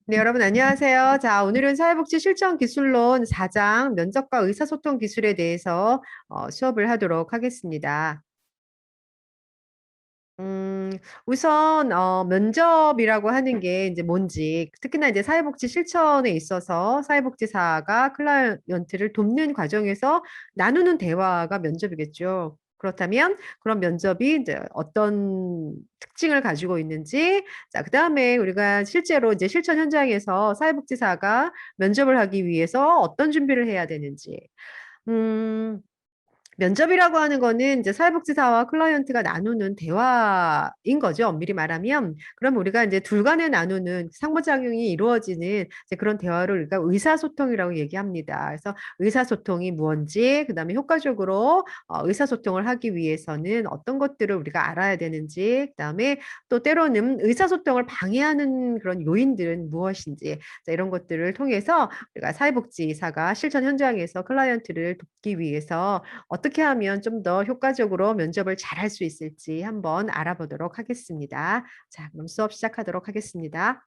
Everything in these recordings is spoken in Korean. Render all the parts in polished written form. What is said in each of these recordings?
네, 여러분 안녕하세요. 자, 오늘은 사회복지 실천 기술론 4장 면접과 의사소통 기술에 대해서 수업을 하도록 하겠습니다. 음, 우선 면접이라고 하는 게 이제 뭔지, 특히나 이제 사회복지 실천에 있어서 사회복지사가 클라이언트를 돕는 과정에서 나누는 대화가 면접이겠죠. 그렇다면 그런 면접이 이제 어떤 특징을 가지고 있는지, 자, 그다음에 우리가 실제로 이제 실천 현장에서 사회복지사가 면접을 하기 위해서 어떤 준비를 해야 되는지, 음, 면접이라고 하는 거는 이제 사회복지사와 클라이언트가 나누는 대화인 거죠. 엄밀히 말하면. 그럼 우리가 이제 둘 간에 나누는 상호작용이 이루어지는 이제 그런 대화를 우리가 의사소통이라고 얘기합니다. 그래서 의사소통이 무언지, 그다음에 효과적으로 의사소통을 하기 위해서는 어떤 것들을 우리가 알아야 되는지, 그다음에 또 때로는 의사소통을 방해하는 그런 요인들은 무엇인지, 자, 이런 것들을 통해서 우리가 사회복지사가 실천 현장에서 클라이언트를 돕기 위해서 어떻게 하면 좀 더 효과적으로 면접을 잘할 수 있을지 한번 알아보도록 하겠습니다. 자, 그럼 수업 시작하도록 하겠습니다.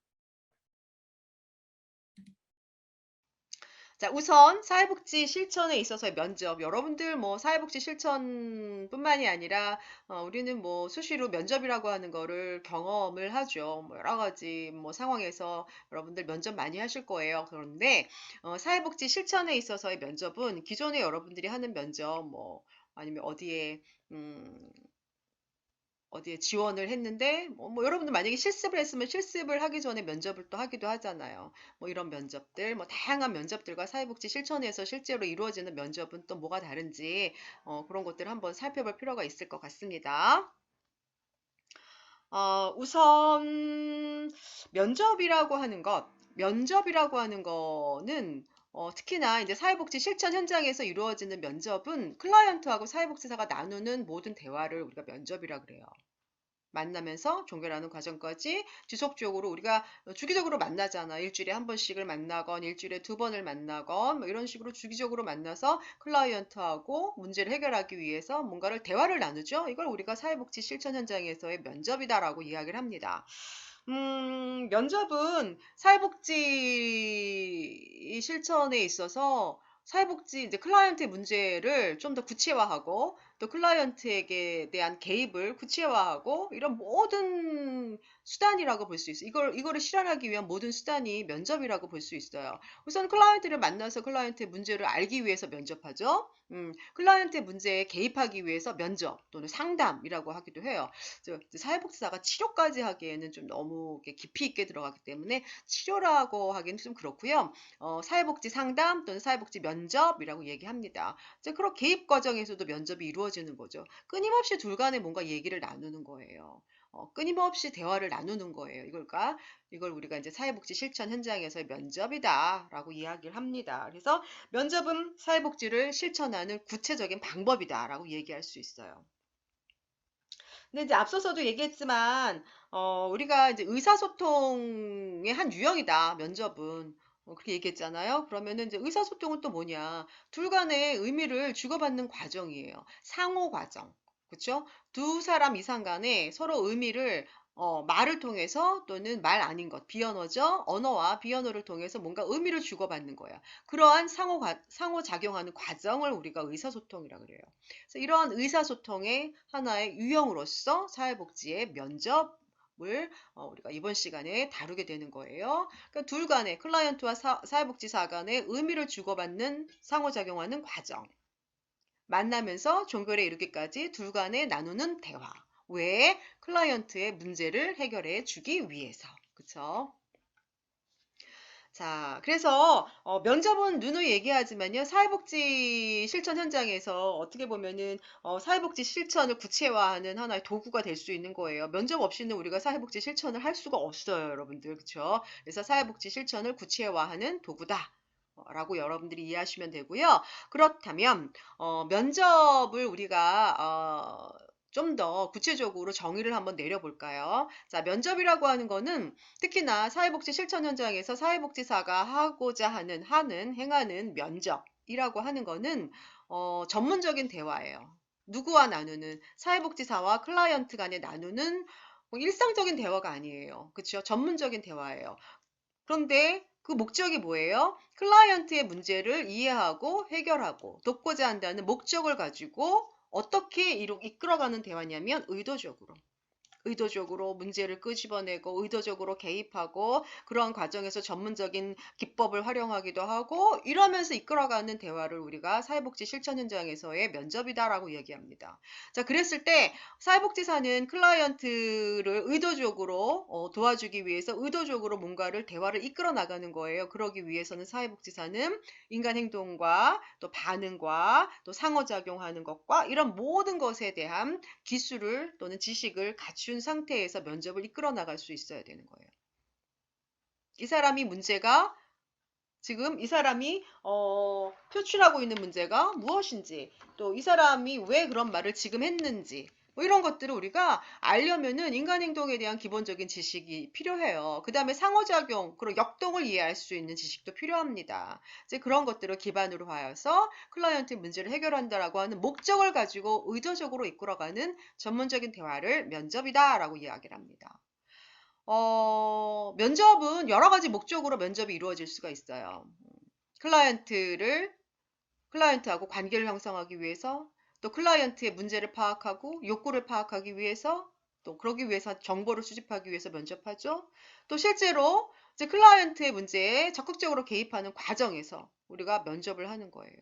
자, 우선 사회복지 실천에 있어서의 면접. 여러분들 뭐 사회복지 실천뿐만이 아니라 우리는 뭐 수시로 면접이라고 하는 거를 경험을 하죠. 뭐 여러 가지 뭐 상황에서 여러분들 면접 많이 하실 거예요. 그런데 사회복지 실천에 있어서의 면접은 기존에 여러분들이 하는 면접 뭐 아니면 어디에 지원을 했는데 뭐 여러분들 만약에 실습을 했으면 실습을 하기 전에 면접을 또 하기도 하잖아요. 뭐 이런 면접들, 뭐 다양한 면접들과 사회복지 실천에서 실제로 이루어지는 면접은 또 뭐가 다른지 그런 것들을 한번 살펴볼 필요가 있을 것 같습니다. 우선 면접이라고 하는 거는 특히나 이제 사회복지 실천 현장에서 이루어지는 면접은 클라이언트하고 사회복지사가 나누는 모든 대화를 우리가 면접이라 그래요. 만나면서 종결하는 과정까지 지속적으로 우리가 주기적으로 만나잖아. 일주일에 한 번씩을 만나건 일주일에 두 번을 만나건 뭐 이런 식으로 주기적으로 만나서 클라이언트하고 문제를 해결하기 위해서 뭔가를 대화를 나누죠. 이걸 우리가 사회복지 실천 현장에서의 면접이다라고 이야기를 합니다. 면접은 사회복지 실천에 있어서 사회복지 이제 클라이언트의 문제를 좀 더 구체화하고 또 클라이언트에게 대한 개입을 구체화하고 이런 모든 수단이라고 볼 수 있어요. 이거를 실현하기 위한 모든 수단이 면접이라고 볼 수 있어요. 우선 클라이언트를 만나서 클라이언트의 문제를 알기 위해서 면접하죠. 클라이언트의 문제에 개입하기 위해서 면접 또는 상담이라고 하기도 해요. 사회복지사가 치료까지 하기에는 좀 너무 깊이 있게 들어가기 때문에 치료라고 하기는 좀 그렇고요. 사회복지 상담 또는 사회복지 면접이라고 얘기합니다. 이제 그런 개입 과정에서도 면접이 이루어지는 거죠. 끊임없이 둘 간에 뭔가 얘기를 나누는 거예요. 끊임없이 대화를 나누는 거예요. 이걸 우리가 이제 사회복지 실천 현장에서의 면접이다라고 이야기를 합니다. 그래서 면접은 사회복지를 실천하는 구체적인 방법이다라고 얘기할 수 있어요. 근데 이제 앞서서도 얘기했지만, 우리가 이제 의사소통의 한 유형이다, 면접은. 그렇게 얘기했잖아요. 그러면은 이제 의사소통은 또 뭐냐. 둘 간의 의미를 주고받는 과정이에요. 상호 과정. 그쵸? 두 사람 이상 간에 서로 의미를 말을 통해서 또는 말 아닌 것, 비언어죠? 언어와 비언어를 통해서 뭔가 의미를 주고받는 거야. 그러한 상호작용하는 과정을 우리가 의사소통이라고 그래요. 그래서 이러한 의사소통의 하나의 유형으로서 사회복지의 면접을 우리가 이번 시간에 다루게 되는 거예요. 그러니까 둘 간의 클라이언트와 사회복지사 간의 의미를 주고받는 상호작용하는 과정. 만나면서 종결에 이르기까지 둘 간에 나누는 대화. 왜? 클라이언트의 문제를 해결해 주기 위해서. 그쵸? 자, 그래서 면접은 누누이 얘기하지만요. 사회복지 실천 현장에서 어떻게 보면은 사회복지 실천을 구체화하는 하나의 도구가 될 수 있는 거예요. 면접 없이는 우리가 사회복지 실천을 할 수가 없어요, 여러분들. 그렇죠? 그래서 사회복지 실천을 구체화하는 도구다. 라고 여러분들이 이해하시면 되고요. 그렇다면 면접을 우리가 좀 더 구체적으로 정의를 한번 내려볼까요? 자, 면접이라고 하는 거는 특히나 사회복지 실천 현장에서 사회복지사가 하고자 행하는 면접이라고 하는 거는 전문적인 대화예요. 누구와 나누는 사회복지사와 클라이언트 간에 나누는 뭐 일상적인 대화가 아니에요. 그렇죠? 전문적인 대화예요. 그런데 그 목적이 뭐예요? 클라이언트의 문제를 이해하고 해결하고 돕고자 한다는 목적을 가지고 어떻게 이끌어가는 대화냐면 의도적으로 문제를 끄집어내고 의도적으로 개입하고 그런 과정에서 전문적인 기법을 활용하기도 하고 이러면서 이끌어가는 대화를 우리가 사회복지 실천 현장에서의 면접이다라고 얘기합니다. 자, 그랬을 때 사회복지사는 클라이언트를 의도적으로 도와주기 위해서 의도적으로 뭔가를 대화를 이끌어 나가는 거예요. 그러기 위해서는 사회복지사는 인간 행동과 또 반응과 또 상호작용하는 것과 이런 모든 것에 대한 기술을 또는 지식을 갖춘 상태에서 면접을 이끌어 나갈 수 있어야 되는 거예요. 이 사람이 문제가 지금 이 사람이 표출하고 있는 문제가 무엇인지 또 이 사람이 왜 그런 말을 지금 했는지 뭐 이런 것들을 우리가 알려면은 인간 행동에 대한 기본적인 지식이 필요해요. 그 다음에 상호작용, 그리고 역동을 이해할 수 있는 지식도 필요합니다. 이제 그런 것들을 기반으로 하여서 클라이언트의 문제를 해결한다라고 하는 목적을 가지고 의도적으로 이끌어가는 전문적인 대화를 면접이다라고 이야기를 합니다. 면접은 여러 가지 목적으로 면접이 이루어질 수가 있어요. 클라이언트를, 클라이언트하고 관계를 형성하기 위해서, 또 클라이언트의 문제를 파악하고 욕구를 파악하기 위해서, 또 그러기 위해서 정보를 수집하기 위해서 면접하죠. 또 실제로 이제 클라이언트의 문제에 적극적으로 개입하는 과정에서 우리가 면접을 하는 거예요.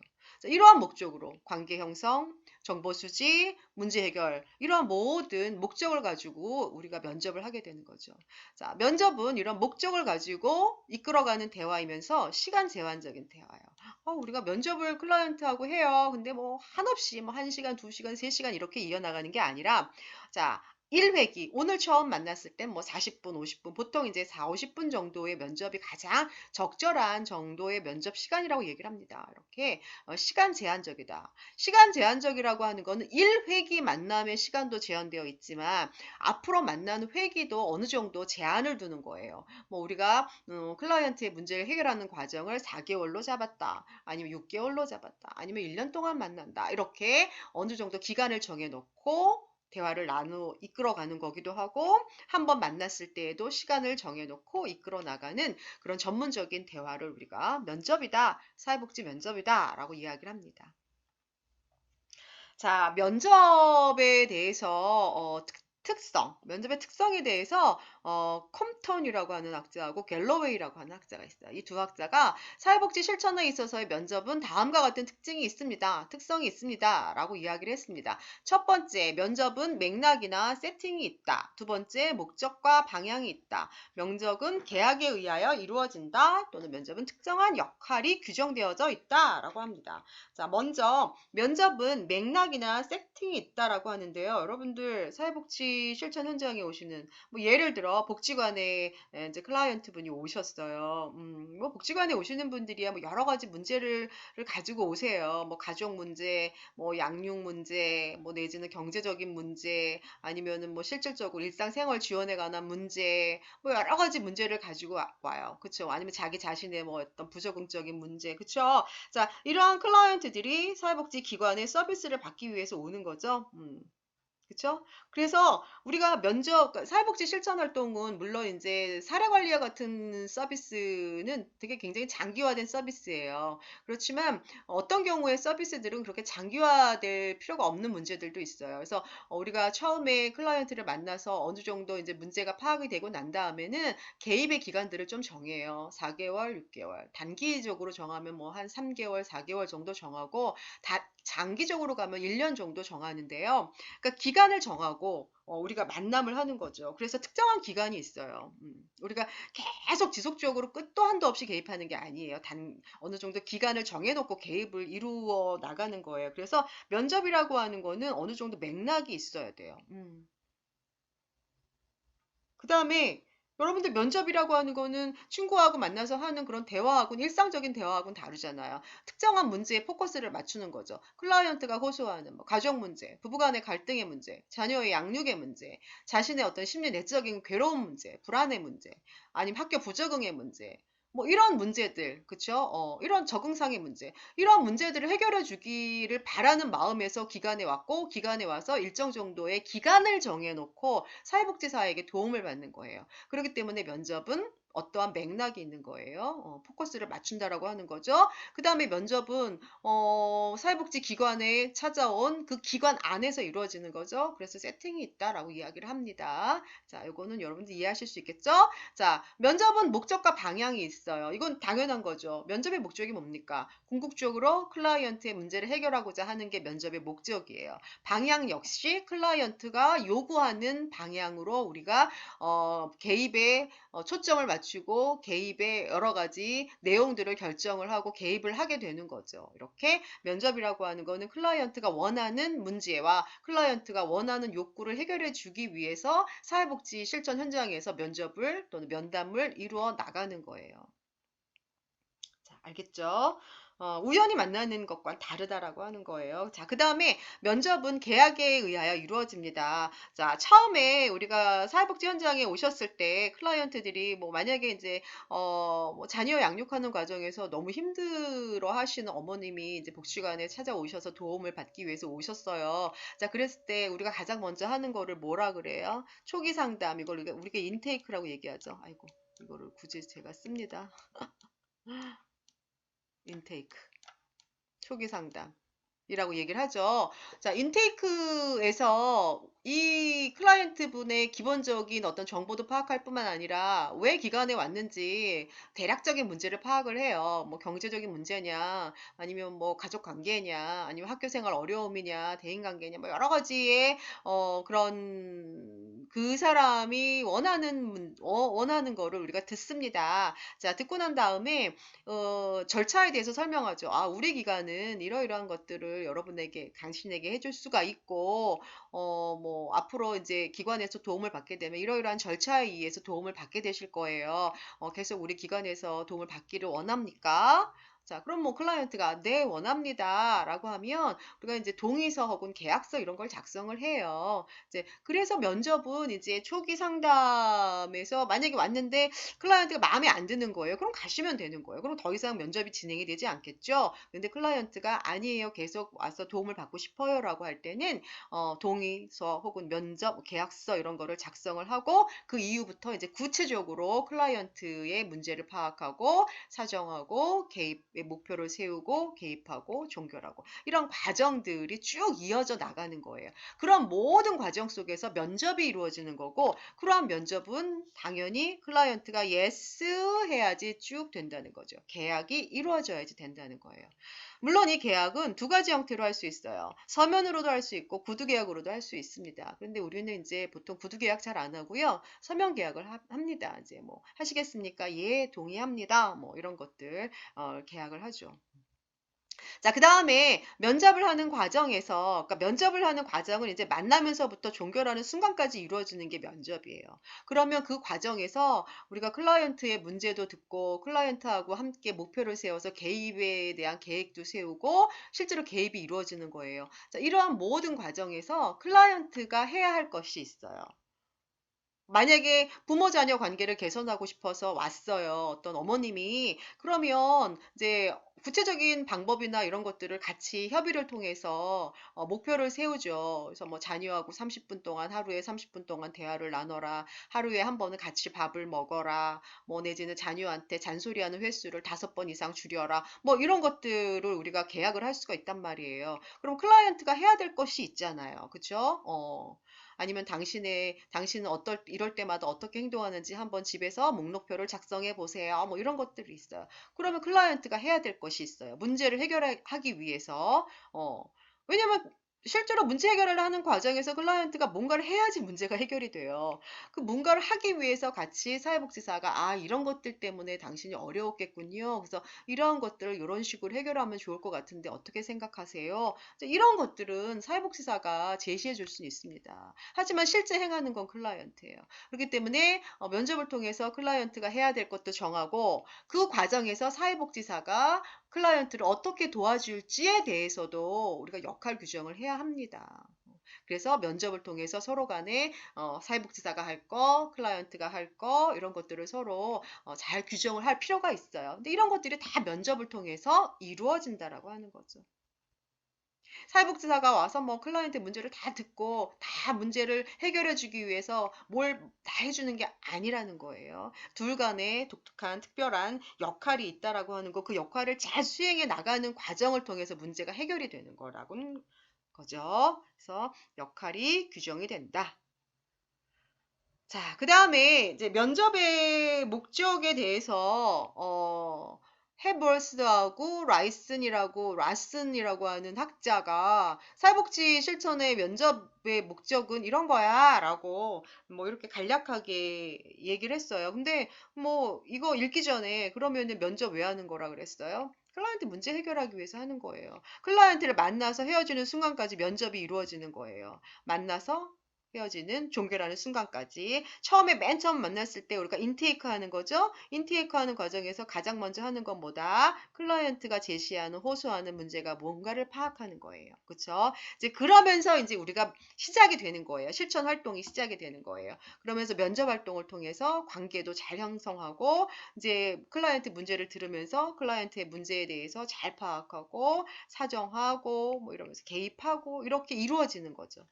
이러한 목적으로 관계 형성, 정보 수집, 문제 해결 이러한 모든 목적을 가지고 우리가 면접을 하게 되는 거죠. 자, 면접은 이런 목적을 가지고 이끌어가는 대화이면서 시간 제한적인 대화예요. 우리가 면접을 클라이언트하고 해요. 근데 뭐 한없이 뭐 1시간, 2시간, 3시간 이렇게 이어나가는 게 아니라 자, 1회기 오늘 처음 만났을 땐 뭐 40분, 50분 보통 이제 4, 50분 정도의 면접이 가장 적절한 정도의 면접 시간이라고 얘기를 합니다. 이렇게 시간 제한적이다. 시간 제한적이라고 하는 거는 1회기 만남의 시간도 제한되어 있지만 앞으로 만나는 회기도 어느 정도 제한을 두는 거예요. 뭐 우리가 클라이언트의 문제를 해결하는 과정을 4개월로 잡았다. 아니면 6개월로 잡았다. 아니면 1년 동안 만난다. 이렇게 어느 정도 기간을 정해놓고 대화를 이끌어가는 거기도 하고 한 번 만났을 때에도 시간을 정해놓고 이끌어 나가는 그런 전문적인 대화를 우리가 면접이다, 사회복지 면접이다 라고 이야기를 합니다. 자, 면접에 대해서 면접의 특성에 대해서 컴턴이라고 하는 학자하고 갤러웨이라고 하는 학자가 있어요. 이 두 학자가 사회복지 실천에 있어서의 면접은 다음과 같은 특성이 있습니다. 라고 이야기를 했습니다. 첫 번째, 면접은 맥락이나 세팅이 있다. 두 번째, 목적과 방향이 있다. 면접은 계약에 의하여 이루어진다. 또는 면접은 특정한 역할이 규정되어져 있다. 라고 합니다. 자, 먼저 면접은 맥락이나 세팅이 있다라고 하는데요. 여러분들 사회복지 실천 현장에 오시는 뭐 예를 들어 복지관에 이제 클라이언트 분이 오셨어요. 뭐 복지관에 오시는 분들이야 뭐 여러 가지 문제를 가지고 오세요. 뭐 가족 문제, 뭐 양육 문제, 뭐 내지는 경제적인 문제, 아니면은 뭐 실질적으로 일상생활 지원에 관한 문제, 뭐 여러 가지 문제를 가지고 와요. 그쵸? 아니면 자기 자신의 뭐 어떤 부적응적인 문제, 그쵸? 자, 이러한 클라이언트들이 사회복지 기관의 서비스를 받기 위해서 오는 거죠. 그쵸? 그래서 우리가 그러니까 사회복지 실천 활동은 물론 이제 사례관리와 같은 서비스는 되게 굉장히 장기화된 서비스예요. 그렇지만 어떤 경우에 서비스들은 그렇게 장기화될 필요가 없는 문제들도 있어요. 그래서 우리가 처음에 클라이언트를 만나서 어느 정도 이제 문제가 파악이 되고 난 다음에는 개입의 기간들을 좀 정해요. 4개월, 6개월. 단기적으로 정하면 뭐 한 3개월, 4개월 정도 정하고 장기적으로 가면 1년 정도 정하는데요. 그러니까 기간을 정하고 우리가 만남을 하는 거죠. 그래서 특정한 기간이 있어요. 우리가 계속 지속적으로 끝도 한도 없이 개입하는 게 아니에요. 어느 정도 기간을 정해놓고 개입을 이루어 나가는 거예요. 그래서 면접이라고 하는 거는 어느 정도 맥락이 있어야 돼요. 그 다음에 여러분들 면접이라고 하는 거는 친구하고 만나서 하는 그런 대화하고는 일상적인 대화하고는 다르잖아요. 특정한 문제에 포커스를 맞추는 거죠. 클라이언트가 호소하는 뭐 가족 문제, 부부간의 갈등의 문제, 자녀의 양육의 문제, 자신의 어떤 심리 내적인 괴로운 문제, 불안의 문제, 아니면 학교 부적응의 문제, 뭐 이런 문제들, 그쵸? 이런 적응상의 문제, 이런 문제들을 해결해 주기를 바라는 마음에서 기관에 왔고, 기관에 와서 일정 정도의 기간을 정해놓고 사회복지사에게 도움을 받는 거예요. 그렇기 때문에 면접은 어떠한 맥락이 있는 거예요. 포커스를 맞춘다라고 하는 거죠. 그 다음에 면접은 사회복지기관에 찾아온 그 기관 안에서 이루어지는 거죠. 그래서 세팅이 있다라고 이야기를 합니다. 자, 이거는 여러분들 이해하실 수 있겠죠? 자, 면접은 목적과 방향이 있어요. 이건 당연한 거죠. 면접의 목적이 뭡니까? 궁극적으로 클라이언트의 문제를 해결하고자 하는 게 면접의 목적이에요. 방향 역시 클라이언트가 요구하는 방향으로 우리가 개입에 초점을 맞추고 개입의 여러 가지 내용들을 결정을 하고 개입을 하게 되는 거죠. 이렇게 면접이라고 하는 거는 클라이언트가 원하는 문제와 클라이언트가 원하는 욕구를 해결해 주기 위해서 사회복지 실전 현장에서 면접을 또는 면담을 이루어 나가는 거예요. 자, 알겠죠? 우연히 만나는 것과 다르다라고 하는 거예요. 자, 그 다음에 면접은 계약에 의하여 이루어집니다. 자, 처음에 우리가 사회복지 현장에 오셨을 때 클라이언트들이 뭐 만약에 이제 뭐 자녀 양육하는 과정에서 너무 힘들어 하시는 어머님이 이제 복지관에 찾아오셔서 도움을 받기 위해서 오셨어요. 자, 그랬을 때 우리가 가장 먼저 하는 거를 뭐라 그래요? 초기 상담, 이걸 우리가 인테이크라고 얘기하죠. 아이고, 이거를 굳이 제가 씁니다. 인테이크. 초기 상담이라고 얘기를 하죠. 자, 인테이크에서 이 클라이언트 분의 기본적인 어떤 정보도 파악할 뿐만 아니라 왜 기관에 왔는지 대략적인 문제를 파악을 해요. 뭐 경제적인 문제냐, 아니면 뭐 가족 관계냐, 아니면 학교 생활 어려움이냐, 대인 관계냐, 뭐 여러 가지의 그런 그 사람이 원하는 거를 우리가 듣습니다. 자, 듣고 난 다음에 절차에 대해서 설명하죠. 아, 우리 기관은 이러이러한 것들을 여러분에게, 당신에게 해줄 수가 있고, 뭐, 앞으로 이제 기관에서 도움을 받게 되면 이러이러한 절차에 의해서 도움을 받게 되실 거예요. 계속 우리 기관에서 도움을 받기를 원합니까? 자, 그럼 뭐 클라이언트가 네, 원합니다. 라고 하면 우리가 이제 동의서 혹은 계약서 이런 걸 작성을 해요. 이제 그래서 면접은 이제 초기 상담에서 만약에 왔는데 클라이언트가 마음에 안 드는 거예요. 그럼 가시면 되는 거예요. 그럼 더 이상 면접이 진행이 되지 않겠죠. 근데 클라이언트가 아니에요. 계속 와서 도움을 받고 싶어요라고 할 때는 동의서 혹은 면접 계약서 이런 거를 작성을 하고 그 이후부터 이제 구체적으로 클라이언트의 문제를 파악하고 사정하고 개입의 목표를 세우고 개입하고 종결하고 이런 과정들이 쭉 이어져 나가는 거예요. 그런 모든 과정 속에서 면접이 이루어지는 거고 그러한 면접은 당연히 클라이언트가 yes 해야지 쭉 된다는 거죠. 계약이 이루어져야지 된다는 거예요. 물론 이 계약은 두 가지 형태로 할 수 있어요. 서면으로도 할 수 있고 구두 계약으로도 할 수 있습니다. 그런데 우리는 이제 보통 구두 계약 잘 안 하고요. 서면 계약을 합니다. 이제 뭐 하시겠습니까? 예, 동의합니다. 뭐 이런 것들 계약을 하죠. 자, 그 다음에 면접을 하는 과정에서, 그러니까 면접을 하는 과정은 이제 만나면서부터 종결하는 순간까지 이루어지는 게 면접이에요. 그러면 그 과정에서 우리가 클라이언트의 문제도 듣고 클라이언트하고 함께 목표를 세워서 개입에 대한 계획도 세우고 실제로 개입이 이루어지는 거예요. 자, 이러한 모든 과정에서 클라이언트가 해야 할 것이 있어요. 만약에 부모 자녀 관계를 개선하고 싶어서 왔어요. 어떤 어머님이. 그러면 이제 구체적인 방법이나 이런 것들을 같이 협의를 통해서 목표를 세우죠. 그래서 뭐 자녀하고 30분 동안 하루에 30분 동안 대화를 나눠라. 하루에 한 번은 같이 밥을 먹어라. 뭐 내지는 자녀한테 잔소리하는 횟수를 5번 이상 줄여라. 뭐 이런 것들을 우리가 계약을 할 수가 있단 말이에요. 그럼 클라이언트가 해야 될 것이 있잖아요. 그쵸? 아니면 당신은 이럴 때마다 어떻게 행동하는지 한번 집에서 목록표를 작성해 보세요. 뭐 이런 것들이 있어요. 그러면 클라이언트가 해야 될 것이 있어요. 문제를 해결하기 위해서. 왜냐면 실제로 문제 해결을 하는 과정에서 클라이언트가 뭔가를 해야지 문제가 해결이 돼요. 그 뭔가를 하기 위해서 같이 사회복지사가 이런 것들 때문에 당신이 어려웠겠군요. 그래서 이러한 것들을 이런 식으로 해결하면 좋을 것 같은데 어떻게 생각하세요? 이런 것들은 사회복지사가 제시해 줄 수는 있습니다. 하지만 실제 행하는 건 클라이언트예요. 그렇기 때문에 면접을 통해서 클라이언트가 해야 될 것도 정하고 그 과정에서 사회복지사가 클라이언트를 어떻게 도와줄지에 대해서도 우리가 역할 규정을 해야 합니다. 그래서 면접을 통해서 서로 간에 사회복지사가 할 거, 클라이언트가 할 거, 이런 것들을 서로 잘 규정을 할 필요가 있어요. 근데 이런 것들이 다 면접을 통해서 이루어진다라고 하는 거죠. 사회복지사가 와서 뭐 클라이언트 문제를 다 듣고 다 문제를 해결해 주기 위해서 뭘 다 해주는 게 아니라는 거예요. 둘 간에 독특한 특별한 역할이 있다라고 하는 거, 그 역할을 잘 수행해 나가는 과정을 통해서 문제가 해결이 되는 거라고는 거죠. 그래서 역할이 규정이 된다. 자, 그 다음에 이제 면접의 목적에 대해서, 해벌스하고 라슨이라고 하는 학자가 사회복지 실천의 면접의 목적은 이런 거야 라고 뭐 이렇게 간략하게 얘기를 했어요. 근데 뭐 이거 읽기 전에 그러면은 면접 왜 하는 거라 그랬어요? 클라이언트 문제 해결하기 위해서 하는 거예요. 클라이언트를 만나서 헤어지는 순간까지 면접이 이루어지는 거예요. 만나서 헤어지는 종결하는 순간까지 처음에 맨 처음 만났을 때 우리가 인테이크 하는 거죠. 인테이크 하는 과정에서 가장 먼저 하는 건 뭐다? 클라이언트가 제시하는 호소하는 문제가 뭔가를 파악하는 거예요. 그렇죠? 이제 그러면서 이제 우리가 시작이 되는 거예요. 실천 활동이 시작이 되는 거예요. 그러면서 면접 활동을 통해서 관계도 잘 형성하고 이제 클라이언트 문제를 들으면서 클라이언트의 문제에 대해서 잘 파악하고 사정하고 뭐 이러면서 개입하고 이렇게 이루어지는 거죠.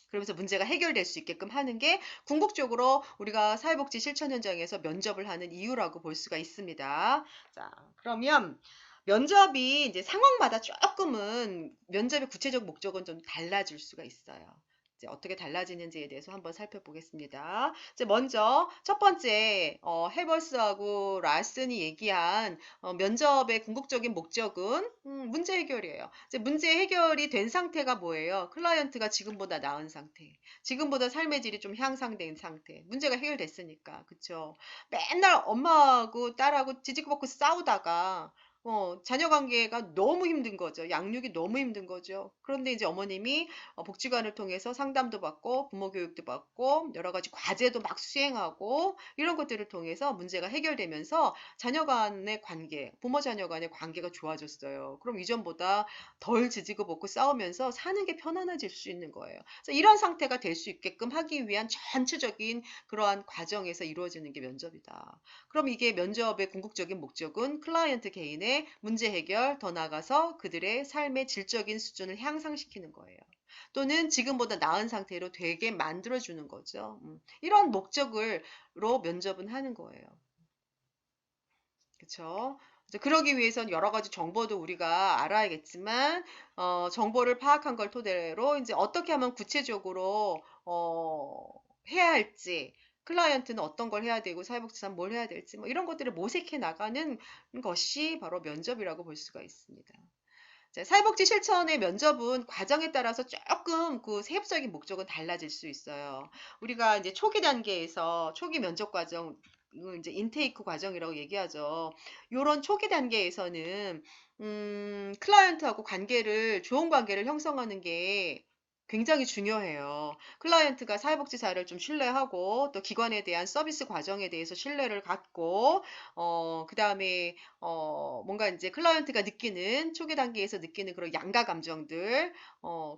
그러면서 문제가 해결될 수 있게끔 하는 게 궁극적으로 우리가 사회복지 실천 현장에서 면접을 하는 이유라고 볼 수가 있습니다. 자, 그러면 면접이 이제 상황마다 조금은 면접의 구체적 목적은 좀 달라질 수가 있어요. 이제 어떻게 달라지는지에 대해서 한번 살펴보겠습니다. 이제 먼저 첫 번째 해벌스하고 라슨이 얘기한 면접의 궁극적인 목적은 문제 해결이에요. 이제 문제 해결이 된 상태가 뭐예요? 클라이언트가 지금보다 나은 상태, 지금보다 삶의 질이 좀 향상된 상태, 문제가 해결됐으니까, 그쵸? 맨날 엄마하고 딸하고 지지고 싸우다가 자녀 관계가 너무 힘든 거죠. 양육이 너무 힘든 거죠. 그런데 이제 어머님이 복지관을 통해서 상담도 받고 부모 교육도 받고 여러 가지 과제도 막 수행하고 이런 것들을 통해서 문제가 해결되면서 자녀 간의 관계, 부모 자녀 간의 관계가 좋아졌어요. 그럼 이전보다 덜 지지고 볶고 싸우면서 사는 게 편안해질 수 있는 거예요. 그래서 이런 상태가 될 수 있게끔 하기 위한 전체적인 그러한 과정에서 이루어지는 게 면접이다. 그럼 이게 면접의 궁극적인 목적은 클라이언트 개인의 문제 해결, 더 나아가서 그들의 삶의 질적인 수준을 향상시키는 거예요. 또는 지금보다 나은 상태로 되게 만들어주는 거죠. 이런 목적으로 면접은 하는 거예요. 그렇죠? 그러기 위해선 여러 가지 정보도 우리가 알아야겠지만, 정보를 파악한 걸 토대로 이제 어떻게 하면 구체적으로, 해야 할지, 클라이언트는 어떤 걸 해야 되고, 사회복지사는 뭘 해야 될지, 뭐 이런 것들을 모색해 나가는 것이 바로 면접이라고 볼 수가 있습니다. 자, 사회복지 실천의 면접은 과정에 따라서 조금 그 세부적인 목적은 달라질 수 있어요. 우리가 이제 초기 단계에서 초기 면접 과정, 이거 이제 인테이크 과정이라고 얘기하죠. 요런 초기 단계에서는 클라이언트하고 좋은 관계를 형성하는 게 굉장히 중요해요. 클라이언트가 사회복지사를 좀 신뢰하고 또 기관에 대한 서비스 과정에 대해서 신뢰를 갖고 그 다음에 뭔가 이제 클라이언트가 느끼는 초기 단계에서 느끼는 그런 양가 감정들,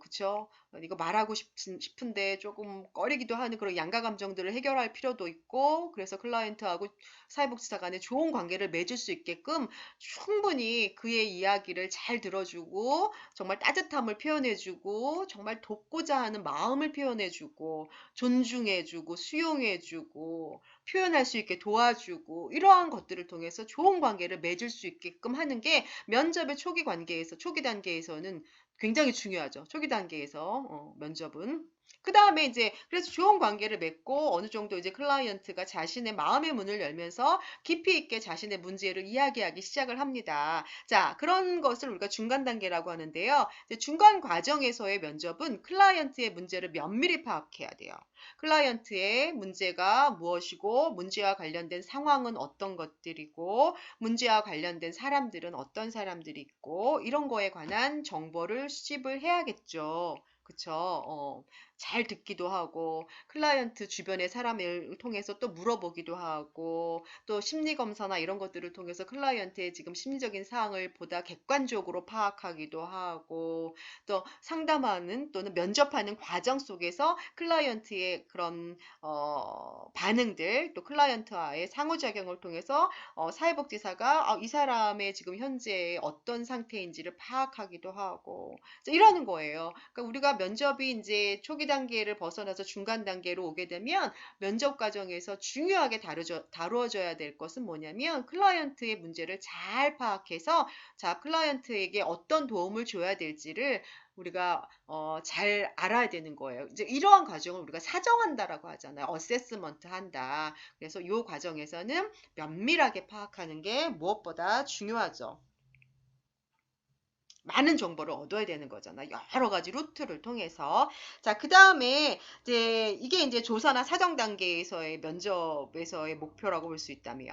그쵸? 이거 말하고 싶은데 조금 꺼리기도 하는 그런 양가 감정들을 해결할 필요도 있고, 그래서 클라이언트하고 사회복지사 간에 좋은 관계를 맺을 수 있게끔 충분히 그의 이야기를 잘 들어주고, 정말 따뜻함을 표현해주고, 정말 돕고자 하는 마음을 표현해주고, 존중해주고, 수용해주고, 표현할 수 있게 도와주고 이러한 것들을 통해서 좋은 관계를 맺을 수 있게끔 하는 게 면접의 초기 단계에서는 굉장히 중요하죠. 초기 단계에서 면접은. 그 다음에 이제 그래서 좋은 관계를 맺고 어느 정도 이제 클라이언트가 자신의 마음의 문을 열면서 깊이 있게 자신의 문제를 이야기하기 시작을 합니다. 자, 그런 것을 우리가 중간 단계라고 하는데요. 이제 중간 과정에서의 면접은 클라이언트의 문제를 면밀히 파악해야 돼요. 클라이언트의 문제가 무엇이고 문제와 관련된 상황은 어떤 것들이고 문제와 관련된 사람들은 어떤 사람들이 있고 이런 거에 관한 정보를 수집을 해야겠죠. 그쵸? 잘 듣기도 하고, 클라이언트 주변의 사람을 통해서 또 물어보기도 하고, 또 심리 검사나 이런 것들을 통해서 클라이언트의 지금 심리적인 사항을 보다 객관적으로 파악하기도 하고, 또 상담하는 또는 면접하는 과정 속에서 클라이언트의 그런 반응들, 또 클라이언트와의 상호작용을 통해서 사회복지사가 이 사람의 지금 현재 어떤 상태인지를 파악하기도 하고 이러는 거예요. 그러니까 우리가 면접이 이제 초기 단계를 벗어나서 중간 단계로 오게 되면 면접 과정에서 중요하게 다루어져야 될 것은 뭐냐면 클라이언트의 문제를 잘 파악해서 자, 클라이언트에게 어떤 도움을 줘야 될지를 우리가 잘 알아야 되는 거예요. 이제 이러한 과정을 우리가 사정한다라고 하잖아요. 어세스먼트 한다. 그래서 이 과정에서는 면밀하게 파악하는 게 무엇보다 중요하죠. 많은 정보를 얻어야 되는 거잖아. 여러 가지 루트를 통해서. 자, 그 다음에 이게 이제 조사나 사정 단계에서의 면접에서의 목표라고 볼 수 있다면,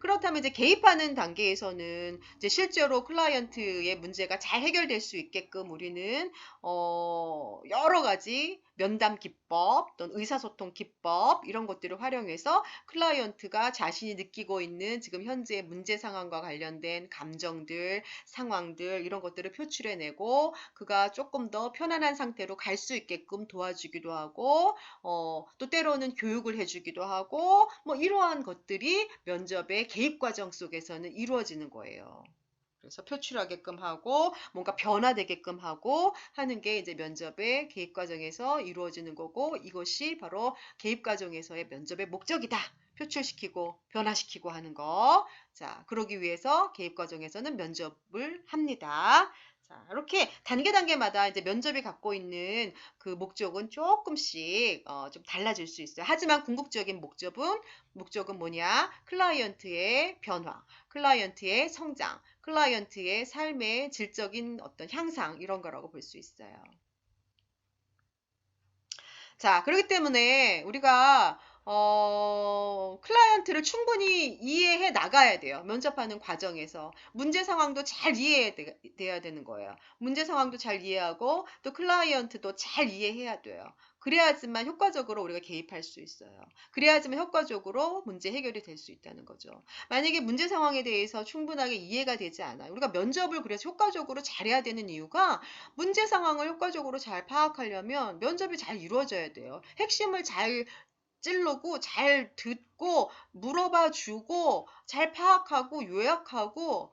그렇다면 이제 개입하는 단계에서는 이제 실제로 클라이언트의 문제가 잘 해결될 수 있게끔 우리는 여러 가지 면담 기법, 또는 의사소통 기법 이런 것들을 활용해서 클라이언트가 자신이 느끼고 있는 지금 현재 문제 상황과 관련된 감정들, 상황들 이런 것들을 표출해내고 그가 조금 더 편안한 상태로 갈 수 있게끔 도와주기도 하고 또 때로는 교육을 해주기도 하고 뭐 이러한 것들이 면접의 개입 과정 속에서는 이루어지는 거예요. 그래서 표출하게끔 하고 뭔가 변화되게끔 하고 하는 게 이제 면접의 개입 과정에서 이루어지는 거고 이것이 바로 개입 과정에서의 면접의 목적이다. 표출시키고 변화시키고 하는 거. 자, 그러기 위해서 개입 과정에서는 면접을 합니다. 자, 이렇게 단계마다 이제 면접이 갖고 있는 그 목적은 조금씩 좀 달라질 수 있어요. 하지만 궁극적인 목적은 뭐냐? 클라이언트의 변화, 클라이언트의 성장, 클라이언트의 삶의 질적인 어떤 향상 이런 거라고 볼 수 있어요. 자, 그렇기 때문에 우리가 클라이언트를 충분히 이해해 나가야 돼요. 면접하는 과정에서. 문제 상황도 잘 이해돼야 되는 거예요. 문제 상황도 잘 이해하고 또 클라이언트도 잘 이해해야 돼요. 그래야지만 효과적으로 우리가 개입할 수 있어요. 그래야지만 효과적으로 문제 해결이 될 수 있다는 거죠. 만약에 문제 상황에 대해서 충분하게 이해가 되지 않아요. 우리가 면접을 그래서 효과적으로 잘해야 되는 이유가 문제 상황을 효과적으로 잘 파악하려면 면접이 잘 이루어져야 돼요. 핵심을 잘 찌르고 잘 듣고 물어봐 주고 잘 파악하고 요약하고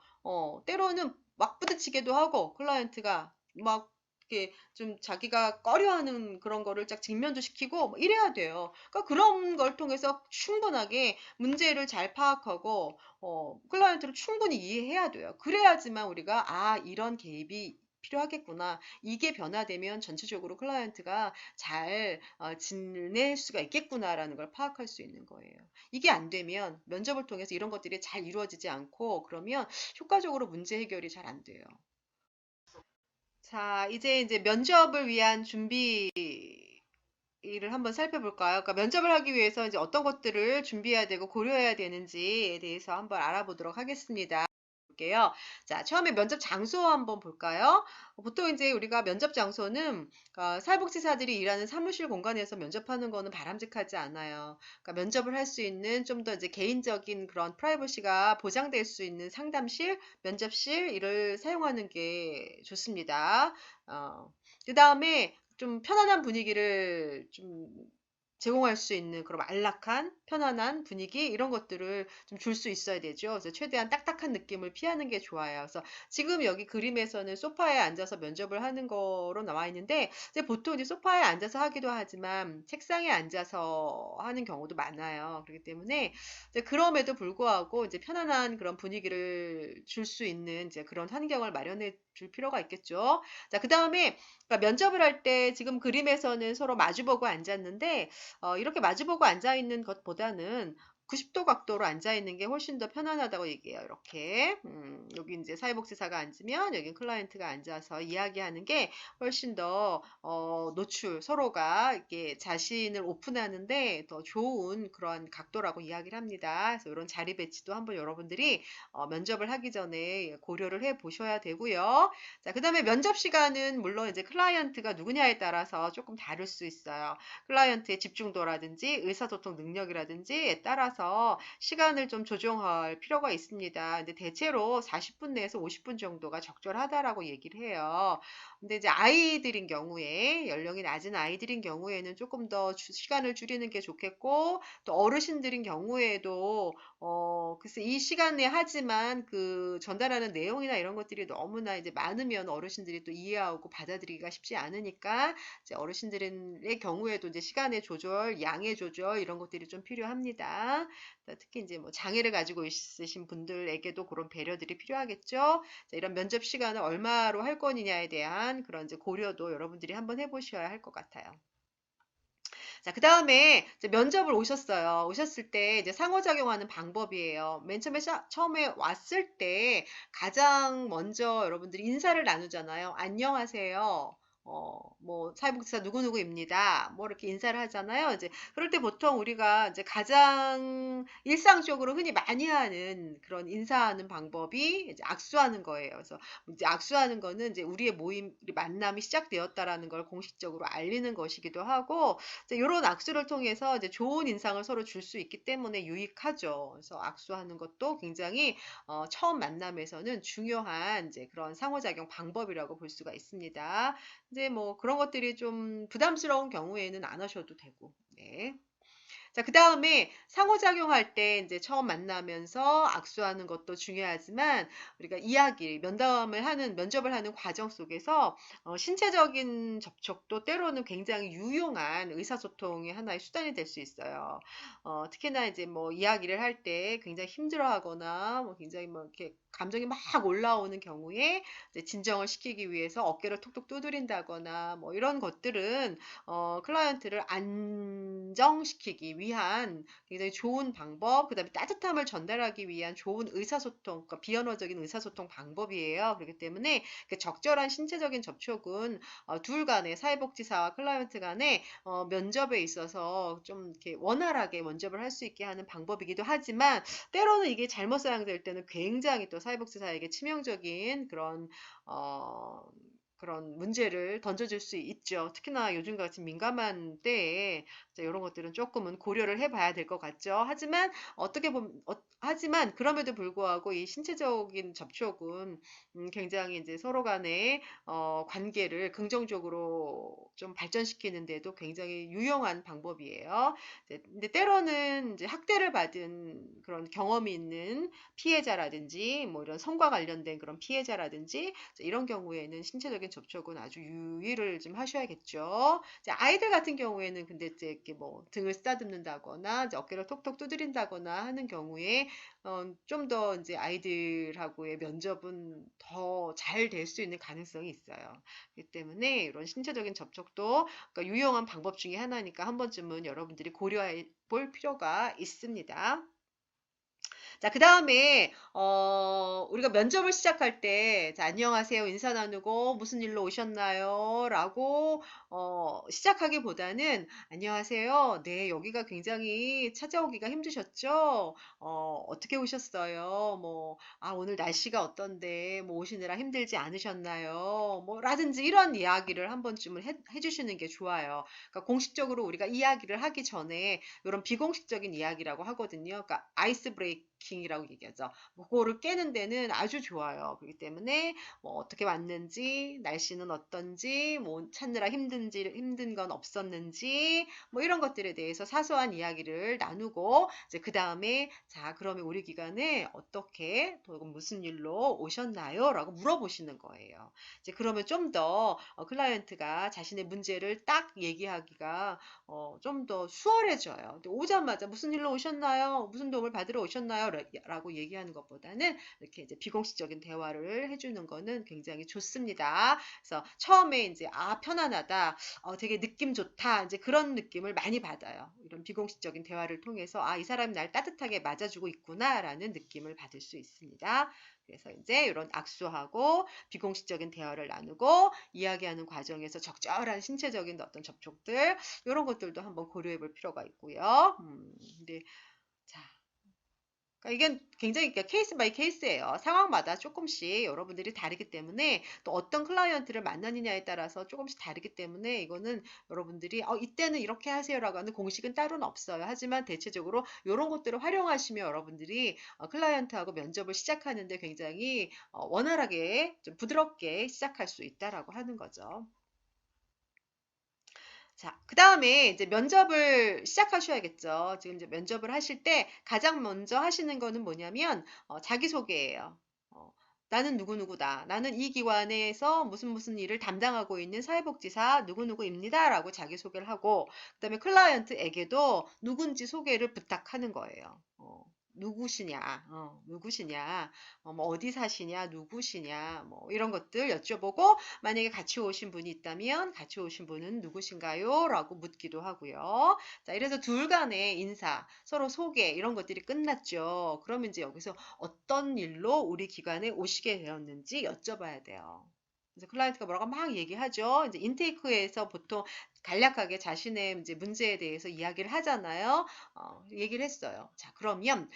때로는 막 부딪히기도 하고 클라이언트가 막 이렇게 좀 자기가 꺼려하는 그런 거를 쫙 직면도 시키고 뭐 이래야 돼요. 그러니까 그런 걸 통해서 충분하게 문제를 잘 파악하고 클라이언트를 충분히 이해해야 돼요. 그래야지만 우리가 이런 개입이 필요하겠구나. 이게 변화되면 전체적으로 클라이언트가 잘 지낼 수가 있겠구나라는 걸 파악할 수 있는 거예요. 이게 안 되면 면접을 통해서 이런 것들이 잘 이루어지지 않고 그러면 효과적으로 문제 해결이 잘 안 돼요. 자, 이제 면접을 위한 준비를 한번 살펴볼까요? 그러니까 면접을 하기 위해서 이제 어떤 것들을 준비해야 되고 고려해야 되는지에 대해서 한번 알아보도록 하겠습니다. 볼게요. 자, 처음에 면접 장소 한번 볼까요? 보통 이제 우리가 면접 장소는 사회복지사들이 일하는 사무실 공간에서 면접하는 거는 바람직하지 않아요. 그러니까 면접을 할 수 있는 좀 더 이제 개인적인 그런 프라이버시가 보장될 수 있는 상담실, 면접실 이를 사용하는 게 좋습니다. 그 다음에 좀 편안한 분위기를 좀 제공할 수 있는 그런 안락한, 편안한 분위기 이런 것들을 좀 줄 수 있어야 되죠. 그래서 최대한 딱딱한 느낌을 피하는 게 좋아요. 그래서 지금 여기 그림에서는 소파에 앉아서 면접을 하는 거로 나와 있는데 이제 보통 이제 소파에 앉아서 하기도 하지만 책상에 앉아서 하는 경우도 많아요. 그렇기 때문에 이제 그럼에도 불구하고 이제 편안한 그런 분위기를 줄 수 있는 이제 그런 환경을 마련해 줄 필요가 있겠죠. 자, 그다음에 그러니까 면접을 할 때 지금 그림에서는 서로 마주보고 앉았는데 이렇게 마주보고 앉아 있는 것보다는 90도 각도로 앉아 있는 게 훨씬 더 편안하다고 얘기해요. 이렇게. 여기 이제 사회복지사가 앉으면 여기 클라이언트가 앉아서 이야기하는 게 훨씬 더 노출, 서로가 이렇게 자신을 오픈하는데 더 좋은 그런 각도라고 이야기를 합니다. 그래서 이런 자리 배치도 한번 여러분들이 면접을 하기 전에 고려를 해 보셔야 되고요. 자, 그다음에 면접 시간은 물론 이제 클라이언트가 누구냐에 따라서 조금 다를 수 있어요. 클라이언트의 집중도라든지 의사소통 능력이라든지에 따라서 시간을 좀 조정할 필요가 있습니다. 근데 대체로 40분 내에서 50분 정도가 적절하다라고 얘기를 해요. 근데 이제 아이들인 경우에, 연령이 낮은 아이들인 경우에는 조금 더 시간을 줄이는 게 좋겠고, 또 어르신들인 경우에도 글쎄 이 시간에 하지만 그 전달하는 내용이나 이런 것들이 너무나 이제 많으면 어르신들이 또 이해하고 받아들이기가 쉽지 않으니까 이제 어르신들의 경우에도 이제 시간의 조절, 양의 조절 이런 것들이 좀 필요합니다. 특히 이제 뭐 장애를 가지고 있으신 분들에게도 그런 배려들이 필요하겠죠. 자, 이런 면접 시간을 얼마로 할 거느냐에 대한 그런 이제 고려도 여러분들이 한번 해보셔야 할 것 같아요. 자, 그 다음에 면접을 오셨어요. 오셨을 때 이제 상호작용하는 방법이에요. 맨 처음에, 처음에 왔을 때 가장 먼저 여러분들이 인사를 나누잖아요. 안녕하세요. 뭐, 사회복지사 누구누구입니다. 뭐, 이렇게 인사를 하잖아요. 이제, 그럴 때 보통 우리가 이제 가장 일상적으로 흔히 많이 하는 그런 인사하는 방법이 이제 악수하는 거예요. 그래서 이제 악수하는 거는 이제 우리의 모임, 우리 만남이 시작되었다라는 걸 공식적으로 알리는 것이기도 하고, 이런 악수를 통해서 이제 좋은 인상을 서로 줄 수 있기 때문에 유익하죠. 그래서 악수하는 것도 굉장히 처음 만남에서는 중요한 이제 그런 상호작용 방법이라고 볼 수가 있습니다. 이제 뭐 그런 것들이 좀 부담스러운 경우에는 안 하셔도 되고, 네. 자, 그 다음에 상호작용할 때 이제 처음 만나면서 악수하는 것도 중요하지만 우리가 면접을 하는 과정 속에서 신체적인 접촉도 때로는 굉장히 유용한 의사소통의 하나의 수단이 될 수 있어요. 특히나 이제 뭐 이야기를 할 때 굉장히 힘들어하거나 뭐 굉장히 뭐 이렇게 감정이 막 올라오는 경우에 이제 진정을 시키기 위해서 어깨를 톡톡 두드린다거나 뭐 이런 것들은 클라이언트를 안정시키기 위한 굉장히 좋은 방법, 그 다음에 따뜻함을 전달하기 위한 좋은 의사소통, 그러니까 비언어적인 의사소통 방법이에요. 그렇기 때문에 그 적절한 신체적인 접촉은 둘 간의 사회복지사와 클라이언트 간의 면접에 있어서 좀 이렇게 원활하게 면접을 할 수 있게 하는 방법이기도 하지만 때로는 이게 잘못 사용될 때는 굉장히 또 사회복지사에게 치명적인 어, 그런 문제를 던져줄 수 있죠. 특히나 요즘 같은 민감한 때에 이런 것들은 조금은 고려를 해봐야 될 것 같죠. 하지만 어떻게 보면 하지만 그럼에도 불구하고 이 신체적인 접촉은 굉장히 이제 서로 간의 관계를 긍정적으로 좀 발전시키는 데도 굉장히 유용한 방법이에요. 근데 때로는 이제 학대를 받은 그런 경험이 있는 피해자라든지 뭐 이런 성과 관련된 그런 피해자라든지 이런 경우에는 신체적인 접촉은 아주 유의를 좀 하셔야겠죠. 이제 아이들 같은 경우에는 근데 이제 이렇게 뭐 등을 쓰다듬는다거나 이제 어깨를 톡톡 두드린다거나 하는 경우에 좀 더 이제 아이들하고의 면접은 더 잘 될 수 있는 가능성이 있어요. 그렇기 때문에 이런 신체적인 접촉도 그러니까 유용한 방법 중에 하나니까 한 번쯤은 여러분들이 고려해 볼 필요가 있습니다. 자, 그 다음에, 우리가 면접을 시작할 때, 자, 안녕하세요. 인사 나누고, 무슨 일로 오셨나요? 라고, 시작하기보다는, 안녕하세요. 네, 여기가 굉장히 찾아오기가 힘드셨죠? 어떻게 오셨어요? 뭐, 아, 오늘 날씨가 어떤데, 뭐, 오시느라 힘들지 않으셨나요? 뭐, 라든지 이런 이야기를 한 번쯤은 해주시는 게 좋아요. 그러니까 공식적으로 우리가 이야기를 하기 전에, 이런 비공식적인 이야기라고 하거든요. 그러니까 아이스 브레이킹이라고 얘기하죠. 그거를 깨는 데는 아주 좋아요. 그렇기 때문에 뭐 어떻게 왔는지, 날씨는 어떤지, 뭐 찾느라 힘든 건 없었는지, 뭐 이런 것들에 대해서 사소한 이야기를 나누고 이제 그 다음에 자, 그러면 우리 기관에 어떻게 또 무슨 일로 오셨나요? 라고 물어보시는 거예요. 이제 그러면 좀 더 클라이언트가 자신의 문제를 딱 얘기하기가 좀 더 수월해져요. 근데 오자마자 무슨 일로 오셨나요? 무슨 도움을 받으러 오셨나요? 대화라고 얘기하는 것보다는 이렇게 이제 비공식적인 대화를 해주는 거는 굉장히 좋습니다. 그래서 처음에 이제 편안하다, 되게 느낌 좋다, 이제 그런 느낌을 많이 받아요. 이런 비공식적인 대화를 통해서 이 사람이 날 따뜻하게 맞아주고 있구나라는 느낌을 받을 수 있습니다. 그래서 이제 이런 악수하고 비공식적인 대화를 나누고 이야기하는 과정에서 적절한 신체적인 어떤 접촉들, 이런 것들도 한번 고려해 볼 필요가 있고요. 근데 자, 그러니까 이게 굉장히 케이스 바이 케이스예요. 상황마다 조금씩 여러분들이 다르기 때문에 또 어떤 클라이언트를 만나느냐에 따라서 조금씩 다르기 때문에 이거는 여러분들이 이때는 이렇게 하세요라고 하는 공식은 따로는 없어요. 하지만 대체적으로 이런 것들을 활용하시면 여러분들이 클라이언트하고 면접을 시작하는데 굉장히 원활하게 좀 부드럽게 시작할 수 있다라고 하는 거죠. 자, 그 다음에 이제 면접을 시작하셔야겠죠. 지금 이제 면접을 하실 때 가장 먼저 하시는 거는 뭐냐면, 자기소개예요. 나는 누구누구다. 나는 이 기관에서 무슨 무슨 일을 담당하고 있는 사회복지사 누구누구입니다. 라고 자기소개를 하고, 그 다음에 클라이언트에게도 누군지 소개를 부탁하는 거예요. 누구시냐, 누구시냐, 뭐 어디 사시냐, 누구시냐, 뭐 이런 것들 여쭤보고, 만약에 같이 오신 분이 있다면 같이 오신 분은 누구신가요? 라고 묻기도 하고요. 자, 이래서 둘 간의 인사, 서로 소개 이런 것들이 끝났죠. 그러면 이제 여기서 어떤 일로 우리 기관에 오시게 되었는지 여쭤봐야 돼요. 그래서 클라이언트가 뭐라고 막 얘기하죠. 이제 인테이크에서 보통 간략하게 자신의 이제 문제에 대해서 이야기를 하잖아요. 얘기를 했어요. 자, 그러면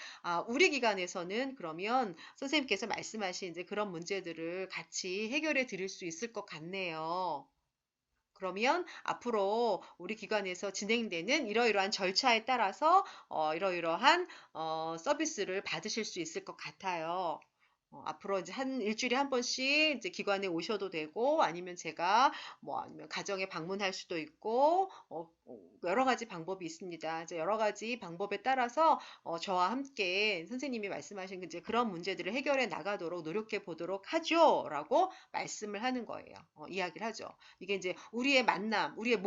우리 기관에서는 그러면 선생님께서 말씀하신 이제 그런 문제들을 같이 해결해 드릴 수 있을 것 같네요. 그러면 앞으로 우리 기관에서 진행되는 이러이러한 절차에 따라서 이러이러한 서비스를 받으실 수 있을 것 같아요. 앞으로 이제 일주일에 한 번씩 이제 기관에 오셔도 되고, 아니면 제가 뭐, 아니면 가정에 방문할 수도 있고, 여러 가지 방법이 있습니다. 이제 여러 가지 방법에 따라서, 저와 함께 선생님이 말씀하신 이제 그런 문제들을 해결해 나가도록 노력해 보도록 하죠. 라고 말씀을 하는 거예요. 이야기를 하죠. 이게 이제 우리의 만남, 우리의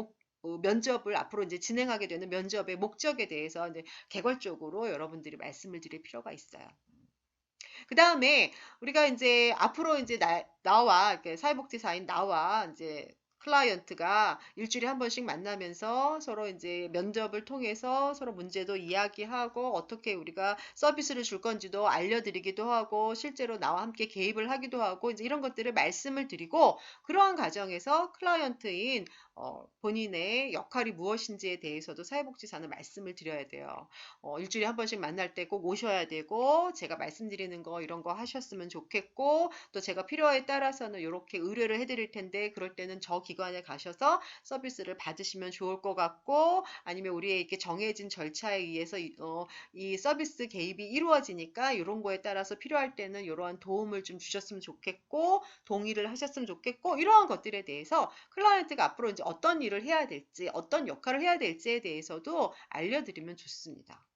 면접을 앞으로 이제 진행하게 되는 면접의 목적에 대해서 이제 개괄적으로 여러분들이 말씀을 드릴 필요가 있어요. 그 다음에 우리가 이제 앞으로 이제 나와, 이렇게 사회복지사인 나와 이제 클라이언트가 일주일에 한 번씩 만나면서 서로 이제 면접을 통해서 서로 문제도 이야기하고 어떻게 우리가 서비스를 줄 건지도 알려드리기도 하고 실제로 나와 함께 개입을 하기도 하고 이제 이런 것들을 말씀을 드리고 그러한 과정에서 클라이언트인 본인의 역할이 무엇인지에 대해서도 사회복지사는 말씀을 드려야 돼요. 일주일에 한 번씩 만날 때 꼭 오셔야 되고, 제가 말씀드리는 거 이런 거 하셨으면 좋겠고, 또 제가 필요에 따라서는 이렇게 의뢰를 해드릴 텐데, 그럴 때는 저 기관에 가셔서 서비스를 받으시면 좋을 것 같고, 아니면 우리의 이렇게 정해진 절차에 의해서 이 서비스 개입이 이루어지니까 이런 거에 따라서 필요할 때는 이러한 도움을 좀 주셨으면 좋겠고, 동의를 하셨으면 좋겠고, 이러한 것들에 대해서 클라이언트가 앞으로 이제 어떤 일을 해야 될지, 어떤 역할을 해야 될지에 대해서도 알려드리면 좋습니다.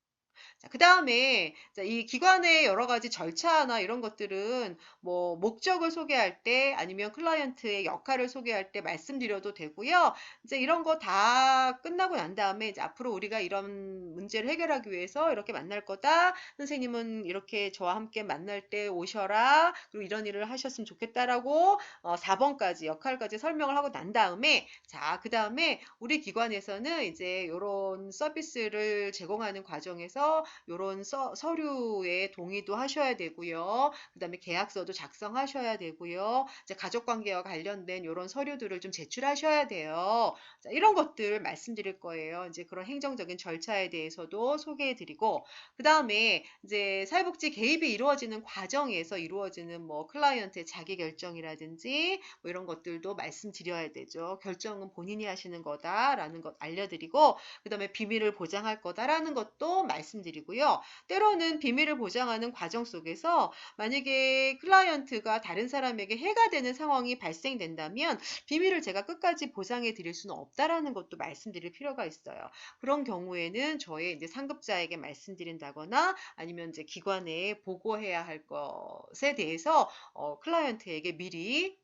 자, 그 다음에 이 기관의 여러 가지 절차나 이런 것들은 뭐 목적을 소개할 때 아니면 클라이언트의 역할을 소개할 때 말씀드려도 되고요. 이제 이런 거 다 끝나고 난 다음에 이제 앞으로 우리가 이런 문제를 해결하기 위해서 이렇게 만날 거다. 선생님은 이렇게 저와 함께 만날 때 오셔라. 그리고 이런 일을 하셨으면 좋겠다라고 4번까지 역할까지 설명을 하고 난 다음에 자, 그 다음에 우리 기관에서는 이제 이런 서비스를 제공하는 과정에서 이런 서류에 동의도 하셔야 되고요. 그 다음에 계약서도 작성하셔야 되고요. 이제 가족관계와 관련된 이런 서류들을 좀 제출하셔야 돼요. 자, 이런 것들 말씀드릴 거예요. 이제 그런 행정적인 절차에 대해서도 소개해드리고, 그 다음에 이제 사회복지 개입이 이루어지는 과정에서 이루어지는 뭐 클라이언트의 자기결정이라든지 뭐 이런 것들도 말씀드려야 되죠. 결정은 본인이 하시는 거다라는 것 알려드리고, 그 다음에 비밀을 보장할 거다라는 것도 말씀드리고요. 때로는 비밀을 보장하는 과정 속에서 만약에 클라이언트가 다른 사람에게 해가 되는 상황이 발생된다면 비밀을 제가 끝까지 보장해 드릴 수는 없다라는 것도 말씀드릴 필요가 있어요. 그런 경우에는 저의 이제 상급자에게 말씀드린다거나 아니면 이제 기관에 보고해야 할 것에 대해서 클라이언트에게 미리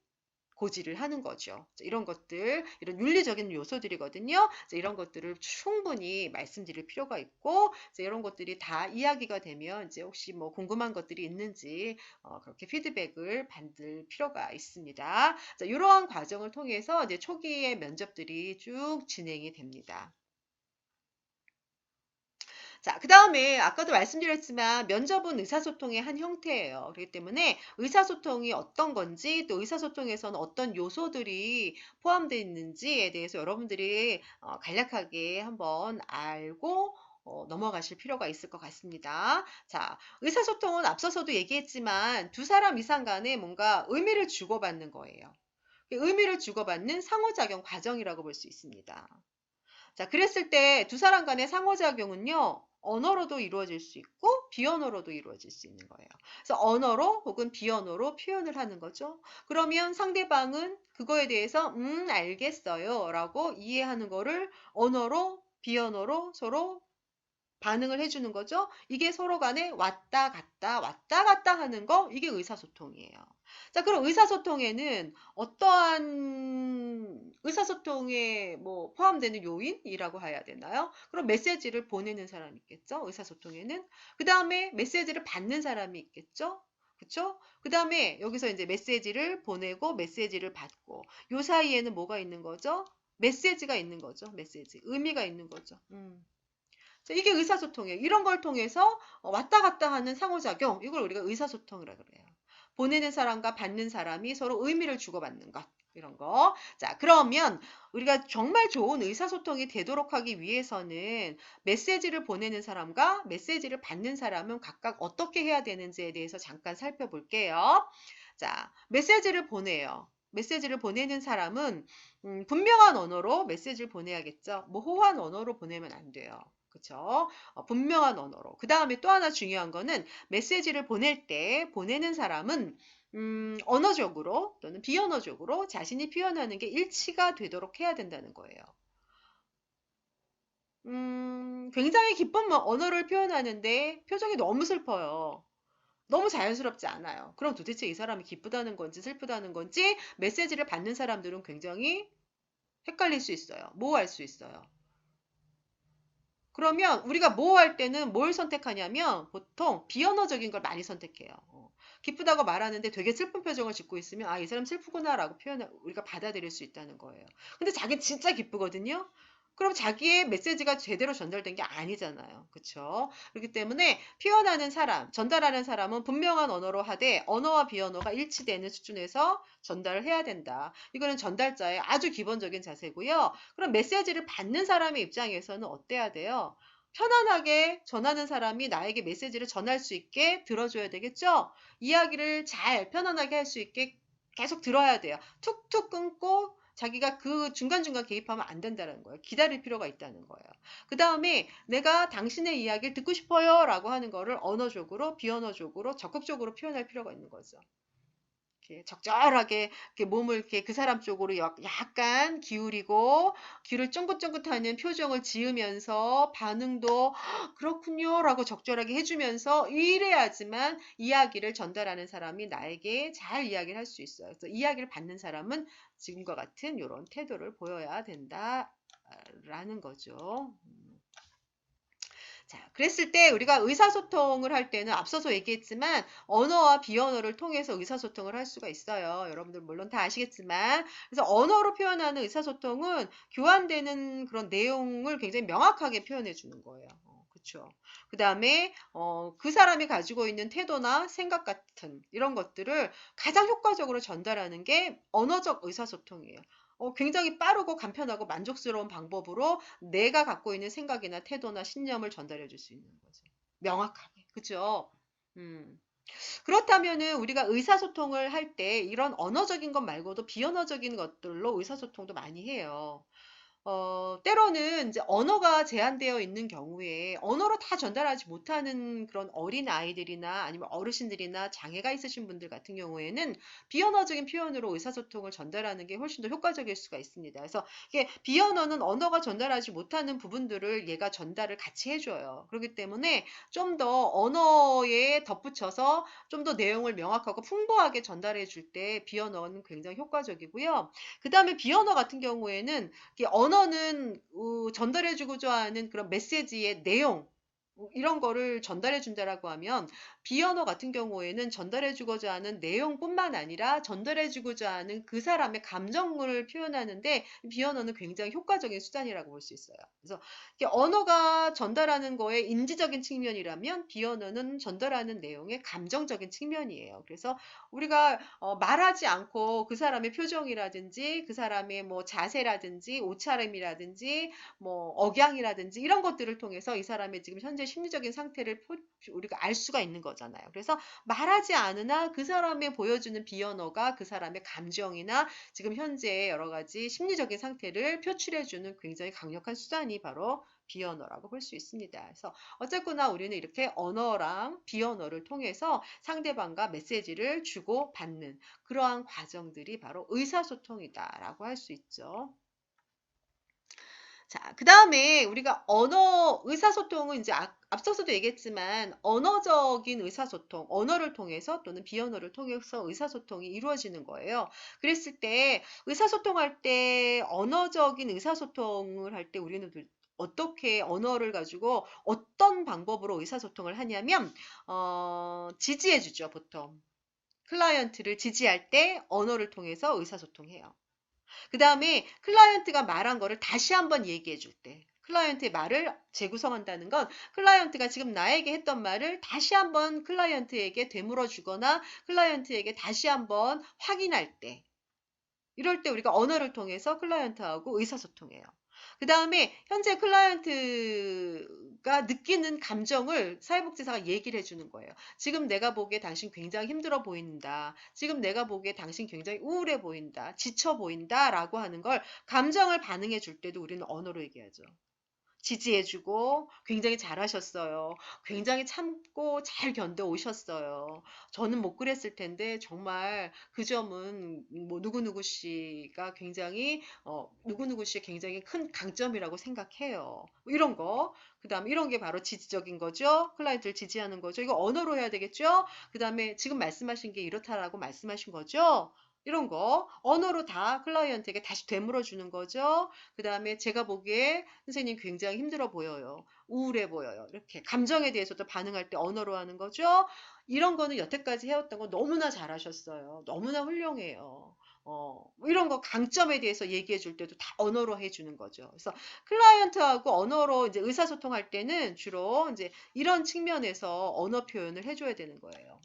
고지를 하는 거죠. 이런 것들, 이런 윤리적인 요소들이거든요. 이런 것들을 충분히 말씀드릴 필요가 있고, 이런 것들이 다 이야기가 되면 이제 혹시 뭐 궁금한 것들이 있는지 그렇게 피드백을 받을 필요가 있습니다. 이러한 과정을 통해서 이제 초기의 면접들이 쭉 진행이 됩니다. 자, 그 다음에 아까도 말씀드렸지만 면접은 의사소통의 한 형태예요. 그렇기 때문에 의사소통이 어떤 건지 또 의사소통에서는 어떤 요소들이 포함되어 있는지에 대해서 여러분들이 간략하게 한번 알고 넘어가실 필요가 있을 것 같습니다. 자, 의사소통은 앞서서도 얘기했지만 두 사람 이상 간에 뭔가 의미를 주고받는 거예요. 의미를 주고받는 상호작용 과정이라고 볼 수 있습니다. 자, 그랬을 때 두 사람 간의 상호작용은요, 언어로도 이루어질 수 있고, 비언어로도 이루어질 수 있는 거예요. 그래서 언어로 혹은 비언어로 표현을 하는 거죠. 그러면 상대방은 그거에 대해서, 알겠어요. 라고 이해하는 거를 언어로, 비언어로 서로 반응을 해주는 거죠. 이게 서로 간에 왔다 갔다 하는 거, 이게 의사소통이에요. 자, 그럼 의사소통에는 어떠한 의사소통에 뭐 포함되는 요인이라고 해야 되나요? 그럼 메시지를 보내는 사람이 있겠죠. 의사소통에는. 그 다음에 메시지를 받는 사람이 있겠죠. 그쵸? 그 다음에 여기서 이제 메시지를 보내고 메시지를 받고 요 사이에는 뭐가 있는 거죠? 메시지가 있는 거죠. 메시지. 의미가 있는 거죠. 자, 이게 의사소통이에요. 이런 걸 통해서 왔다 갔다 하는 상호작용, 이걸 우리가 의사소통이라고 그래요. 보내는 사람과 받는 사람이 서로 의미를 주고받는 것. 이런 거. 자, 그러면 우리가 정말 좋은 의사소통이 되도록 하기 위해서는 메시지를 보내는 사람과 메시지를 받는 사람은 각각 어떻게 해야 되는지에 대해서 잠깐 살펴볼게요. 자, 메시지를 보내요. 메시지를 보내는 사람은 분명한 언어로 메시지를 보내야겠죠. 모호한 언어로 보내면 안 돼요. 그쵸? 분명한 언어로. 그 다음에 또 하나 중요한 거는 메시지를 보낼 때 보내는 사람은 언어적으로 또는 비언어적으로 자신이 표현하는 게 일치가 되도록 해야 된다는 거예요. 굉장히 기쁜 언어를 표현하는데 표정이 너무 슬퍼요. 너무 자연스럽지 않아요. 그럼 도대체 이 사람이 기쁘다는 건지 슬프다는 건지 메시지를 받는 사람들은 굉장히 헷갈릴 수 있어요. 모호할 수 있어요. 그러면 우리가 모호할 때는 뭘 선택하냐면 보통 비언어적인 걸 많이 선택해요. 기쁘다고 말하는데 되게 슬픈 표정을 짓고 있으면 아, 이 사람 슬프구나라고 우리가 받아들일 수 있다는 거예요. 근데 자기는 진짜 기쁘거든요. 그럼 자기의 메시지가 제대로 전달된 게 아니잖아요. 그쵸? 그렇기 때문에 표현하는 사람, 전달하는 사람은 분명한 언어로 하되 언어와 비언어가 일치되는 수준에서 전달을 해야 된다. 이거는 전달자의 아주 기본적인 자세고요. 그럼 메시지를 받는 사람의 입장에서는 어때야 돼요? 편안하게 전하는 사람이 나에게 메시지를 전할 수 있게 들어줘야 되겠죠? 이야기를 잘 편안하게 할 수 있게 계속 들어야 돼요. 툭툭 끊고 자기가 그 중간중간 개입하면 안 된다는 거예요. 기다릴 필요가 있다는 거예요. 그 다음에 내가 당신의 이야기를 듣고 싶어요 라고 하는 거를 언어적으로, 비언어적으로, 적극적으로 표현할 필요가 있는 거죠. 이렇게 적절하게 이렇게 몸을 이렇게 그 사람 쪽으로 약간 기울이고 귀를 쫑긋쫑긋하는 표정을 지으면서 반응도 그렇군요 라고 적절하게 해주면서 이래야지만 이야기를 전달하는 사람이 나에게 잘 이야기를 할 수 있어요. 그래서 이야기를 받는 사람은 지금과 같은 이런 태도를 보여야 된다라는 거죠. 자, 그랬을 때 우리가 의사소통을 할 때는 앞서서 얘기했지만 언어와 비언어를 통해서 의사소통을 할 수가 있어요. 여러분들 물론 다 아시겠지만. 그래서 언어로 표현하는 의사소통은 교환되는 그런 내용을 굉장히 명확하게 표현해 주는 거예요. 그렇죠. 그 다음에 그 사람이 가지고 있는 태도나 생각 같은 이런 것들을 가장 효과적으로 전달하는 게 언어적 의사소통이에요. 굉장히 빠르고 간편하고 만족스러운 방법으로 내가 갖고 있는 생각이나 태도나 신념을 전달해 줄 수 있는 거죠. 명확하게. 그죠? 음. 그렇다면은 우리가 의사소통을 할 때 이런 언어적인 것 말고도 비언어적인 것들로 의사소통도 많이 해요. 때로는 이제 언어가 제한되어 있는 경우에 언어로 다 전달하지 못하는 그런 어린 아이들이나 아니면 어르신들이나 장애가 있으신 분들 같은 경우에는 비언어적인 표현으로 의사소통을 전달하는 게 훨씬 더 효과적일 수가 있습니다. 그래서 이게 비언어는 언어가 전달하지 못하는 부분들을 얘가 전달을 같이 해줘요. 그렇기 때문에 좀 더 언어에 덧붙여서 좀 더 내용을 명확하고 풍부하게 전달해 줄 때 비언어는 굉장히 효과적이고요. 그 다음에 비언어 같은 경우에는 이게 언어는 전달해주고자 하는 그런 메시지의 내용 이런 거를 전달해 준다라고 하면 비언어 같은 경우에는 전달해 주고자 하는 내용뿐만 아니라 전달해 주고자 하는 그 사람의 감정을 표현하는데 비언어는 굉장히 효과적인 수단이라고 볼 수 있어요. 그래서 이게 언어가 전달하는 거에 인지적인 측면이라면 비언어는 전달하는 내용의 감정적인 측면이에요. 그래서 우리가 말하지 않고 그 사람의 표정이라든지 그 사람의 뭐 자세라든지 옷차림이라든지 뭐 억양이라든지 이런 것들을 통해서 이 사람의 지금 현재 심리적인 상태를 우리가 알 수가 있는 거잖아요. 그래서 말하지 않으나 그 사람의 보여주는 비언어가 그 사람의 감정이나 지금 현재 여러 가지 심리적인 상태를 표출해주는 굉장히 강력한 수단이 바로 비언어라고 볼 수 있습니다. 그래서 어쨌거나 우리는 이렇게 언어랑 비언어를 통해서 상대방과 메시지를 주고 받는 그러한 과정들이 바로 의사소통이다라고 할 수 있죠. 자, 그 다음에 우리가 의사소통은 이제 앞서서도 얘기했지만 언어적인 의사소통, 언어를 통해서 또는 비언어를 통해서 의사소통이 이루어지는 거예요. 그랬을 때 의사소통할 때 언어적인 의사소통을 할 때 우리는 어떻게 언어를 가지고 어떤 방법으로 의사소통을 하냐면 지지해주죠, 보통. 클라이언트를 지지할 때 언어를 통해서 의사소통해요. 그 다음에 클라이언트가 말한 거를 다시 한번 얘기해 줄 때. 클라이언트의 말을 재구성한다는 건 클라이언트가 지금 나에게 했던 말을 다시 한번 클라이언트에게 되물어 주거나 클라이언트에게 다시 한번 확인할 때. 이럴 때 우리가 언어를 통해서 클라이언트하고 의사소통해요. 그 다음에 현재 클라이언트가 느끼는 감정을 사회복지사가 얘기를 해주는 거예요. 지금 내가 보기에 당신 굉장히 힘들어 보인다. 지금 내가 보기에 당신 굉장히 우울해 보인다. 지쳐 보인다. 라고 하는 걸 감정을 반응해 줄 때도 우리는 언어로 얘기하죠. 지지해주고 굉장히 잘하셨어요. 굉장히 참고 잘 견뎌 오셨어요. 저는 못 그랬을 텐데 정말 그 점은 뭐 누구누구 씨가 굉장히 누구누구 씨의 굉장히 큰 강점이라고 생각해요. 뭐 이런 거. 그다음에 이런 게 바로 지지적인 거죠. 클라이언트를 지지하는 거죠. 이거 언어로 해야 되겠죠? 그다음에 지금 말씀하신 게 이렇다라고 말씀하신 거죠? 이런 거 언어로 다 클라이언트에게 다시 되물어 주는 거죠. 그 다음에 제가 보기에 선생님 굉장히 힘들어 보여요. 우울해 보여요. 이렇게 감정에 대해서도 반응할 때 언어로 하는 거죠. 이런 거는 여태까지 해왔던 거 너무나 잘하셨어요. 너무나 훌륭해요. 뭐 이런 거 강점에 대해서 얘기해 줄 때도 다 언어로 해주는 거죠. 그래서 클라이언트하고 언어로 이제 의사소통할 때는 주로 이제 이런 측면에서 언어 표현을 해줘야 되는 거예요.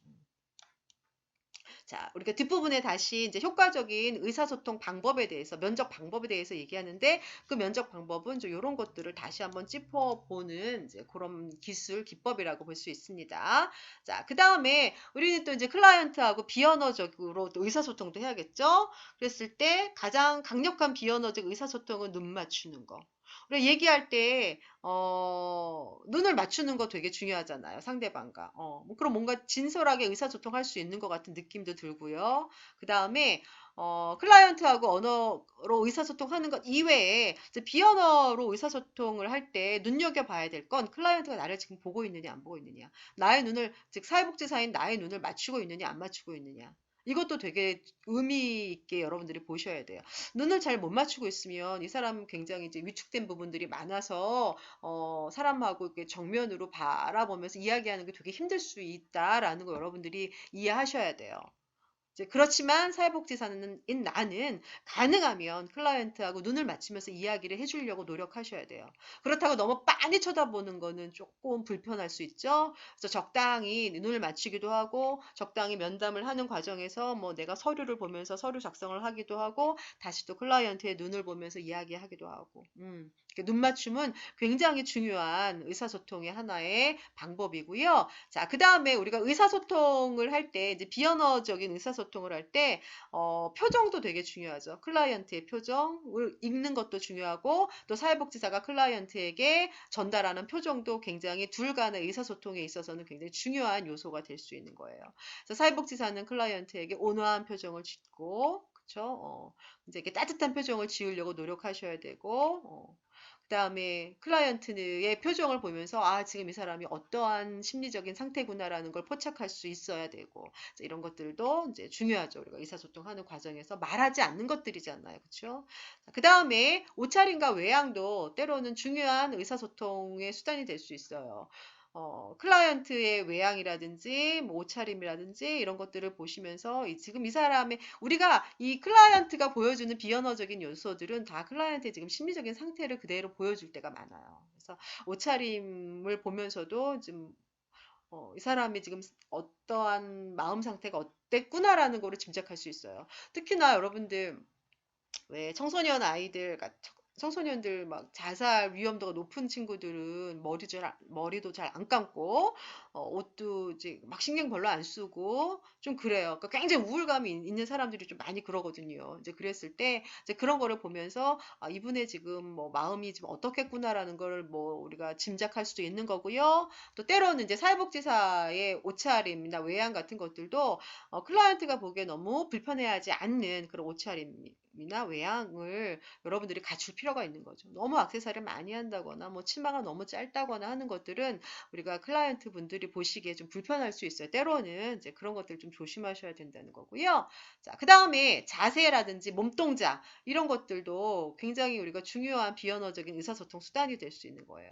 자, 우리가 뒷부분에 다시 이제 효과적인 의사소통 방법에 대해서, 면접 방법에 대해서 얘기하는데 그 면접 방법은 좀 이런 것들을 다시 한번 짚어보는 이제 그런 기법이라고 볼 수 있습니다. 자, 그 다음에 우리는 또 이제 클라이언트하고 비언어적으로 또 의사소통도 해야겠죠? 그랬을 때 가장 강력한 비언어적 의사소통은 눈 맞추는 거. 우리가 얘기할 때, 눈을 맞추는 거 되게 중요하잖아요. 상대방과. 뭐 그럼 뭔가 진솔하게 의사소통할 수 있는 것 같은 느낌도 들고요. 그 다음에, 클라이언트하고 언어로 의사소통하는 것 이외에 이제 비언어로 의사소통을 할 때 눈여겨봐야 될 건 클라이언트가 나를 지금 보고 있느냐, 안 보고 있느냐. 나의 눈을, 즉 사회복지사인 나의 눈을 맞추고 있느냐, 안 맞추고 있느냐. 이것도 되게 의미 있게 여러분들이 보셔야 돼요. 눈을 잘 못 맞추고 있으면 이 사람 굉장히 이제 위축된 부분들이 많아서 사람하고 이렇게 정면으로 바라보면서 이야기하는 게 되게 힘들 수 있다라는 거 여러분들이 이해하셔야 돼요. 이제 그렇지만 사회복지사는 나는 가능하면 클라이언트하고 눈을 맞추면서 이야기를 해주려고 노력하셔야 돼요. 그렇다고 너무 빤히 쳐다보는 거는 조금 불편할 수 있죠. 그래서 적당히 눈을 맞추기도 하고 적당히 면담을 하는 과정에서 뭐 내가 서류를 보면서 서류 작성을 하기도 하고 다시 또 클라이언트의 눈을 보면서 이야기하기도 하고 눈 맞춤은 굉장히 중요한 의사소통의 하나의 방법이고요. 자, 그 다음에 우리가 의사소통을 할 때, 이제 비언어적인 의사소통을 할 때, 표정도 되게 중요하죠. 클라이언트의 표정을 읽는 것도 중요하고, 또 사회복지사가 클라이언트에게 전달하는 표정도 굉장히 둘 간의 의사소통에 있어서는 굉장히 중요한 요소가 될 수 있는 거예요. 그래서 사회복지사는 클라이언트에게 온화한 표정을 짓고, 그쵸? 이제 이렇게 따뜻한 표정을 지으려고 노력하셔야 되고, 그다음에 클라이언트의 표정을 보면서 아, 지금 이 사람이 어떠한 심리적인 상태구나라는 걸 포착할 수 있어야 되고 이런 것들도 이제 중요하죠. 우리가 의사소통하는 과정에서 말하지 않는 것들이잖아요. 그렇죠? 그다음에 옷차림과 외양도 때로는 중요한 의사소통의 수단이 될 수 있어요. 클라이언트의 외양이라든지 뭐 옷차림이라든지 이런 것들을 보시면서 지금 이 사람의 우리가 이 클라이언트가 보여주는 비언어적인 요소들은 다 클라이언트의 지금 심리적인 상태를 그대로 보여줄 때가 많아요. 그래서 옷차림을 보면서도 좀 이 사람이 지금 어떠한 마음 상태가 어땠구나라는 거를 짐작할 수 있어요. 특히나 여러분들 왜 청소년 아이들, 청소년들 막 자살 위험도가 높은 친구들은 머리도 잘 안 감고, 옷도 이제 막 신경 별로 안 쓰고, 좀 그래요. 그러니까 굉장히 우울감이 있는 사람들이 좀 많이 그러거든요. 이제 그랬을 때, 이제 그런 거를 보면서, 아, 이분의 지금 뭐 마음이 좀 어떻겠구나라는 걸 뭐 우리가 짐작할 수도 있는 거고요. 또 때로는 이제 사회복지사의 옷차림이나 외양 같은 것들도 클라이언트가 보기에 너무 불편해하지 않는 그런 옷차림이나 외양을 여러분들이 갖출 필요가 있는 거죠. 너무 액세서리를 많이 한다거나 뭐 치마가 너무 짧다거나 하는 것들은 우리가 클라이언트 분들이 보시기에 좀 불편할 수 있어요. 때로는 이제 그런 것들 좀 조심하셔야 된다는 거고요. 자, 그 다음에 자세라든지 몸동작 이런 것들도 굉장히 우리가 중요한 비언어적인 의사소통 수단이 될 수 있는 거예요.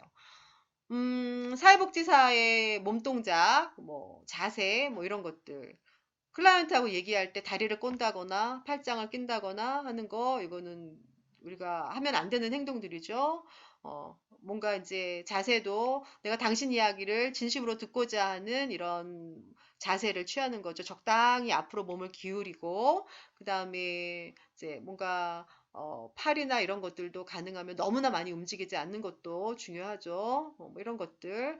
사회복지사의 몸동작, 뭐 자세, 뭐 이런 것들. 클라이언트하고 얘기할 때 다리를 꼰다거나 팔짱을 낀다거나 하는 거, 이거는 우리가 하면 안 되는 행동들이죠. 뭔가 이제 자세도 내가 당신 이야기를 진심으로 듣고자 하는 이런 자세를 취하는 거죠. 적당히 앞으로 몸을 기울이고, 그 다음에 이제 뭔가 팔이나 이런 것들도 가능하면 너무나 많이 움직이지 않는 것도 중요하죠. 뭐 이런 것들.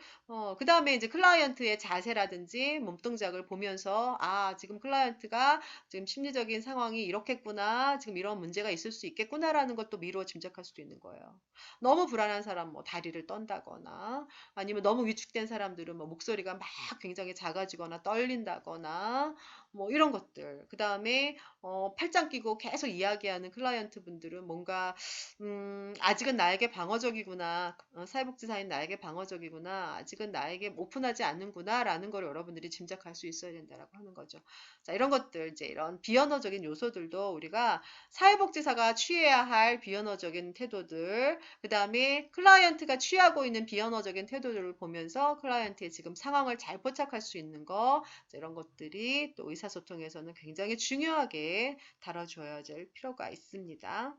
그 다음에 이제 클라이언트의 자세라든지 몸동작을 보면서, 아, 지금 클라이언트가 지금 심리적인 상황이 이렇겠구나, 지금 이런 문제가 있을 수 있겠구나라는 것도 미루어 짐작할 수도 있는 거예요. 너무 불안한 사람, 뭐 다리를 떤다거나, 아니면 너무 위축된 사람들은 뭐 목소리가 막 굉장히 작아지거나 떨린다거나, 뭐 이런 것들. 그 다음에, 팔짱 끼고 계속 이야기하는 클라이언트 분들은 뭔가 아직은 나에게 방어적이구나. 사회복지사인 나에게 방어적이구나. 아직은 나에게 오픈하지 않는구나라는 걸 여러분들이 짐작할 수 있어야 된다라고 하는 거죠. 자, 이런 것들, 이제 이런 비언어적인 요소들도 우리가 사회복지사가 취해야 할 비언어적인 태도들, 그 다음에 클라이언트가 취하고 있는 비언어적인 태도들을 보면서 클라이언트의 지금 상황을 잘 포착할 수 있는 거, 자, 이런 것들이 또 의사소통에서는 굉장히 중요하게 다뤄줘야 될 필요가 있습니다.